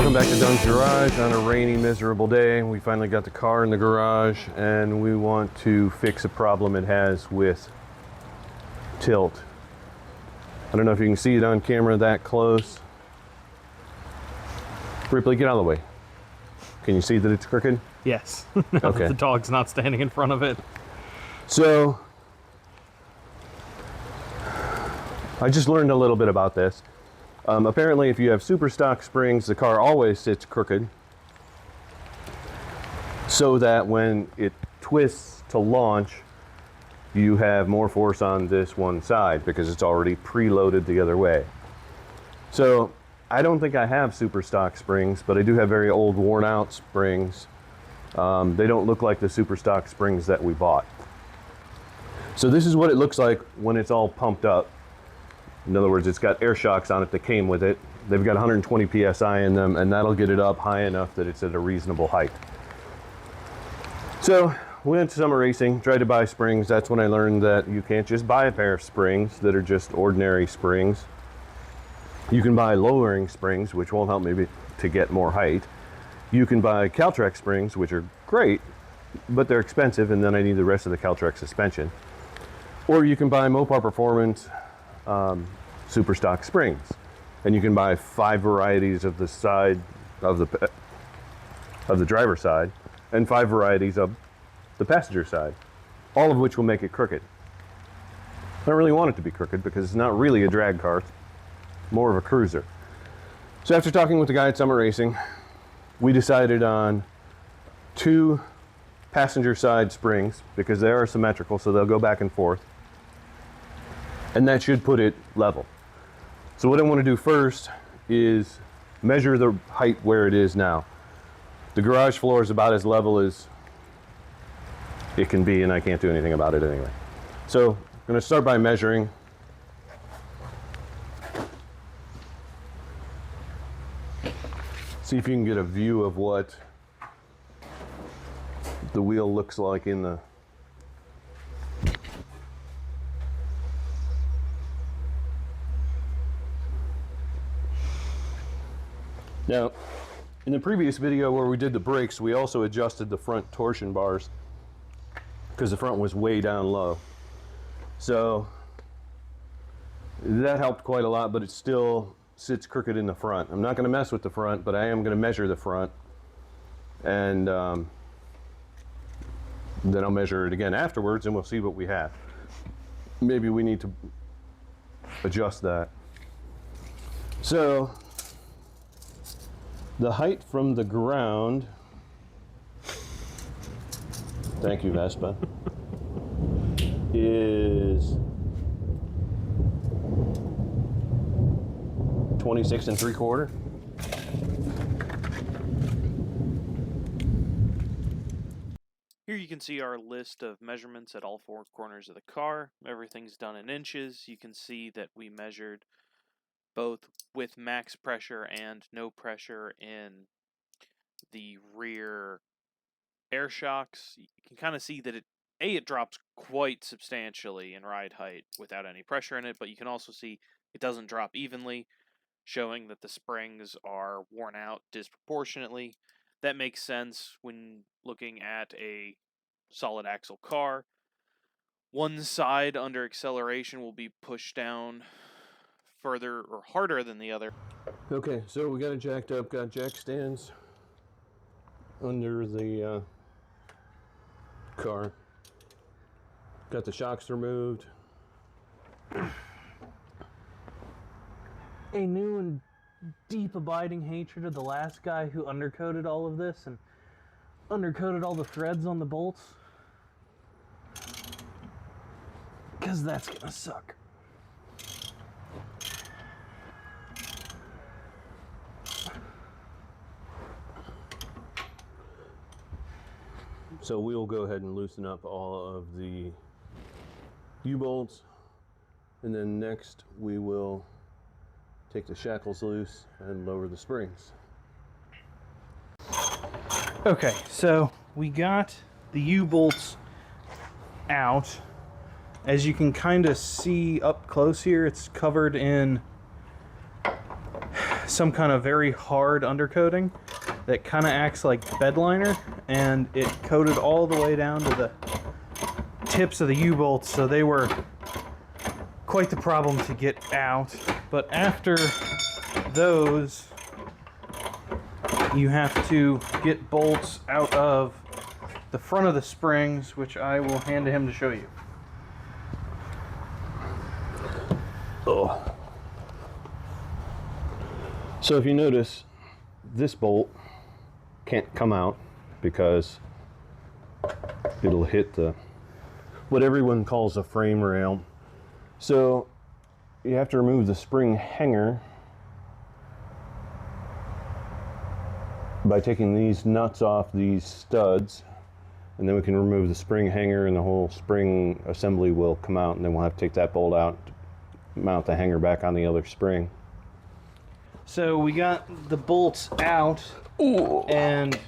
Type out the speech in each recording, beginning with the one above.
Welcome back to Dunn's Garage on a rainy, miserable day. We finally got the car in the garage and we want to fix a problem it has with tilt. I don't know if you can see it on camera that close. Ripley, get out of the way. Can you see that it's crooked? Yes. Okay. The dog's not standing in front of it. So, I just learned a little bit about this. Apparently, if you have super stock springs, the car always sits crooked, so that when it twists to launch, you have more force on this one side because it's already preloaded the other way. So, I don't think I have super stock springs, but I do have very old, worn out springs. They don't look like the super stock springs that we bought. So this is what it looks like when it's all pumped up. In other words, it's got air shocks on it that came with it. They've got 120 PSI in them, and that'll get it up high enough that it's at a reasonable height. So we went to summer racing, tried to buy springs. That's when I learned that you can't just buy a pair of springs that are just ordinary springs. You can buy lowering springs, which won't help me to get more height. You can buy Caltrac springs, which are great, but they're expensive, and then I need the rest of the Caltrac suspension. Or you can buy Mopar Performance super stock springs, and you can buy 5 varieties of the side of the driver's side and 5 varieties of the passenger side, all of which will make it crooked. I don't really want it to be crooked because it's not really a drag car, it's more of a cruiser. So after talking with the guy at Summer Racing, we decided on 2 passenger side springs because they are symmetrical, so they'll go back and forth, and that should put it level. So what I want to do first is measure the height where it is now. The garage floor is about as level as it can be, and I can't do anything about it anyway. So I'm going to start by measuring. See if you can get a view of what the wheel looks like in the Now, in the previous video where we did the brakes, we also adjusted the front torsion bars because the front was way down low. So that helped quite a lot, but it still sits crooked in the front. I'm not going to mess with the front, but I am going to measure the front, and then I'll measure it again afterwards and we'll see what we have. Maybe we need to adjust that. So the height from the ground, thank you Vespa, is 26 3/4. Here you can see our list of measurements at all 4 corners of the car. Everything's done in inches. You can see that we measured both with max pressure and no pressure in the rear air shocks. You can kind of see that it drops quite substantially in ride height without any pressure in it, but you can also see it doesn't drop evenly, showing that the springs are worn out disproportionately. That makes sense when looking at a solid axle car. One side under acceleration will be pushed down further or harder than the other. Okay, so we got it jacked up, got jack stands under the car, got the shocks removed. A new and deep abiding hatred of the last guy who undercoated all of this and undercoated all the threads on the bolts, because that's gonna suck. So we'll go ahead and loosen up all of the U-bolts, and then next we will take the shackles loose and lower the springs. Okay, so we got the U-bolts out. As you can kind of see up close here, it's covered in some kind of very hard undercoating that kind of acts like bed liner, and it coated all the way down to the tips of the U-bolts, so they were quite the problem to get out. But after those, you have to get bolts out of the front of the springs, which I will hand to him to show you. Oh. So if you notice, this bolt can't come out because it'll hit the what everyone calls a frame rail. So you have to remove the spring hanger by taking these nuts off these studs, and then we can remove the spring hanger and the whole spring assembly will come out, and then we'll have to take that bolt out to mount the hanger back on the other spring. So we got the bolts out. Ooh. And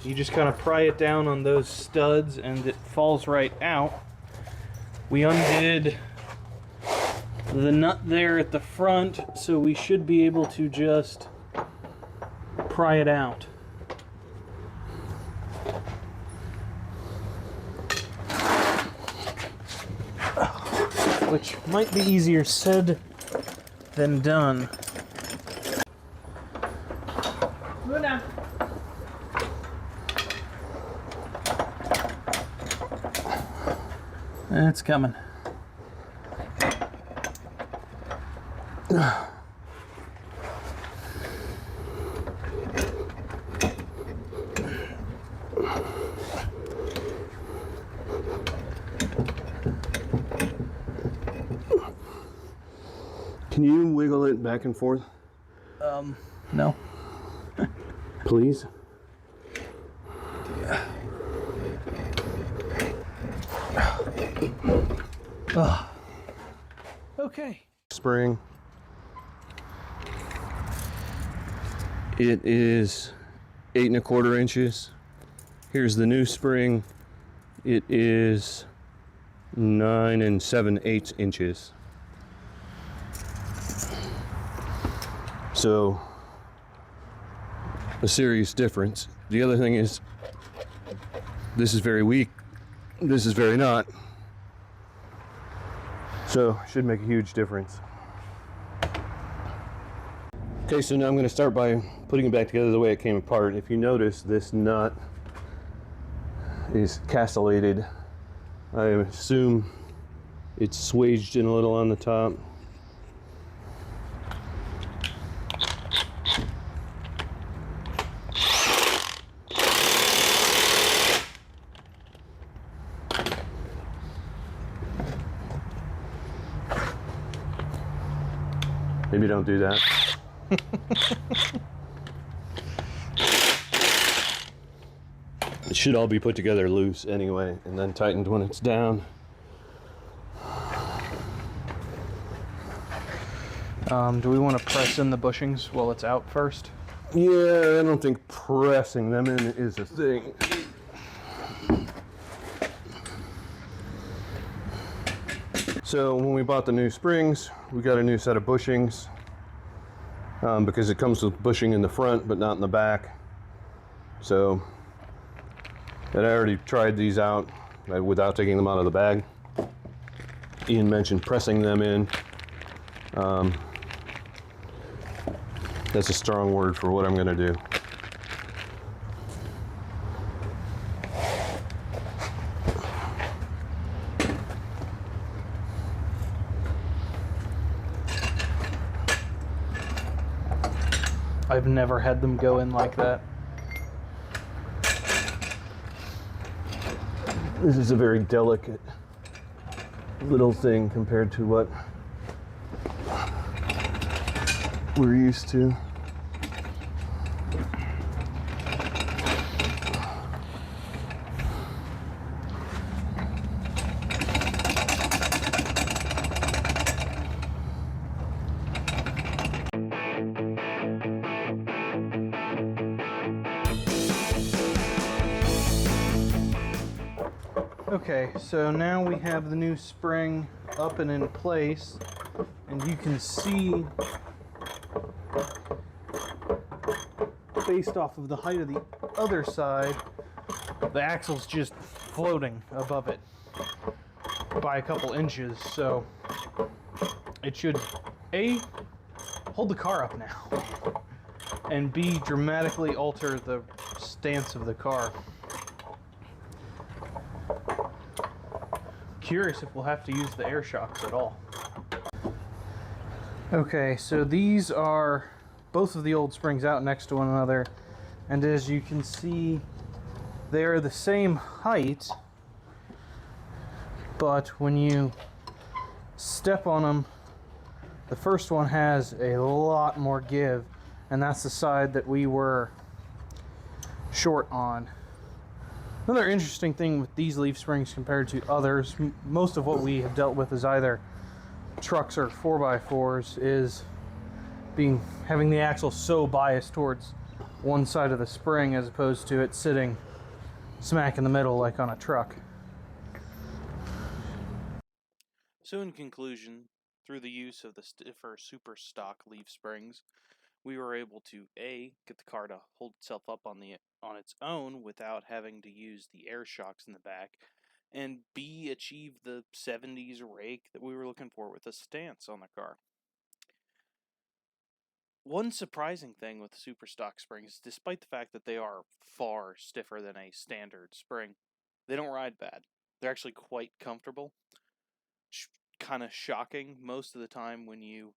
you just kind of pry it down on those studs and it falls right out. We undid the nut there at the front, so we should be able to just pry it out. Which might be easier said than done. Go down. It's coming. Can you wiggle it back and forth? No. Please? Okay. Spring. It is 8 1/4 inches. Here's the new spring. It is 9 7/8 inches. So a serious difference. The other thing is, this is very weak, this is very not. So should make a huge difference. Okay, so now I'm going to start by putting it back together the way it came apart. If you notice, this nut is castellated. I assume it's swaged in a little on the top. Maybe don't do that. It should all be put together loose anyway, and then tightened when it's down. Do we want to press in the bushings while it's out first? Yeah, I don't think pressing them in is a thing. So when we bought the new springs, we got a new set of bushings because it comes with bushing in the front but not in the back. So, and I already tried these out without taking them out of the bag. Ian mentioned pressing them in. That's a strong word for what I'm going to do. I've never had them go in like that. This is a very delicate little thing compared to what we're used to. Okay, so now we have the new spring up and in place, and you can see based off of the height of the other side, the axle's just floating above it by a couple inches, so it should A, hold the car up now, and B, dramatically alter the stance of the car. Curious if we'll have to use the air shocks at all. Okay, so these are both of the old springs out next to one another, and as you can see, they are the same height, but when you step on them, the first one has a lot more give, and that's the side that we were short on. Another interesting thing with these leaf springs compared to others, most of what we have dealt with is either trucks or 4x4s, is having the axle so biased towards one side of the spring as opposed to it sitting smack in the middle like on a truck. So in conclusion, through the use of the stiffer super stock leaf springs, we were able to A, get the car to hold itself up on its own without having to use the air shocks in the back, and B, achieve the 70s rake that we were looking for with a stance on the car. One surprising thing with super stock springs, despite the fact that they are far stiffer than a standard spring, they don't ride bad. They're actually quite comfortable. Kind of shocking most of the time when you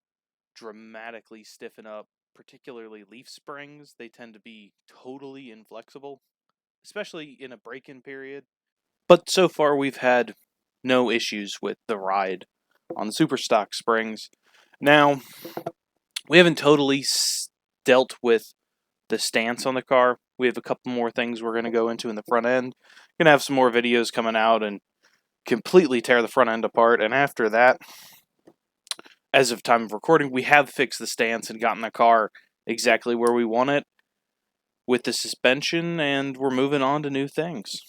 dramatically stiffen up, particularly leaf springs. They tend to be totally inflexible, especially in a break-in period. But so far we've had no issues with the ride on the super stock springs. Now, we haven't totally dealt with the stance on the car. We have a couple more things we're going to go into in the front end. Going to have some more videos coming out and completely tear the front end apart. And after that, as of time of recording, we have fixed the stance and gotten the car exactly where we want it with the suspension, and we're moving on to new things.